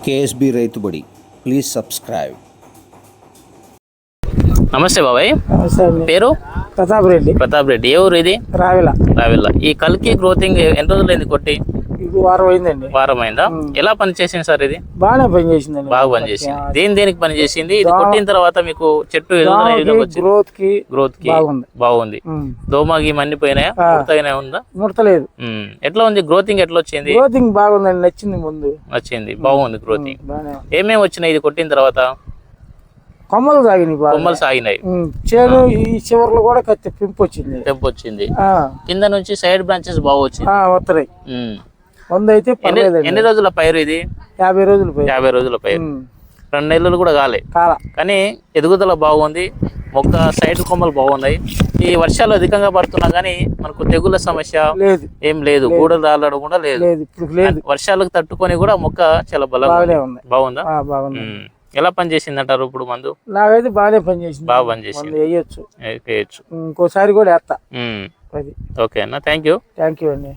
KSB Rythu Badi, please subscribe. నమస్తే బాబాయ్. నమస్తే అండి. పేరు ప్రతాప్ రెడ్డి. ప్రతాప్ రెడ్డి. ఏ ఊరు ఇది? రావిల. రావిల్ల. ఈ కల్కి గ్రోతింగ్ ఎన్ని రోజులైంది కొట్టి? ఇది వారం అయిందండి. వారం అయిందా? ఎలా పని చేసింది సార్ ఇది? బాగానే పనిచేసిందండి. బాగా పనిచేసింది. దేనికి పని చేసింది? ఇది కొట్టిన తర్వాత మీకు చెట్టు గ్రోత్ కి బాగుంది. దోమకి మన్నిపోయినాయా? ముడతగానే ఉందా? ముడతలేదు. ఎట్లా ఉంది గ్రోతింగ్? ఎట్లా వచ్చింది? గ్రోతింగ్ బాగుందండి. నచ్చింది. ముందు నచ్చింది. బాగుంది గ్రోతింగ్. ఏమేమి వచ్చినాయి ఇది కొట్టిన తర్వాత? కొమ్మలు సాగినాయి. కొమ్మలు సాగినాయి. చేను ఈ చివర్లో కూడా పెంపు వచ్చింది. కింద నుంచి సైడ్ బ్రాంచెస్ బాగా వచ్చింది. వస్తున్నాయి. ముందు అయితే ఎన్ని రోజుల పైరు ఇది? 50 రోజులు. 50 రోజుల పైరు. 2 నెలలు కూడా కాలే. కానీ ఎదుగుదల బాగుంది. మొక్క సైడ్ కొమ్మలు బాగున్నాయి. ఈ వర్షాలు అధికంగా పడుతున్నా గానీ మనకు తెగుళ్ళ సమస్య ఏం లేదు. గూడలు రాలడం కూడా లేదు. వర్షాలకు తట్టుకొని కూడా మొక్క చాలా బలంగా బాగుందా? ఎలా పని చేసింది అంటారు ఇప్పుడు? మందు నాకైతే బాగానే పనిచేసింది. బాగా పనిచేసింది. వేయచ్చు. ఇంకోసారి కూడా వేస్తా. ఓకే అన్న, థ్యాంక్ యూ అండి.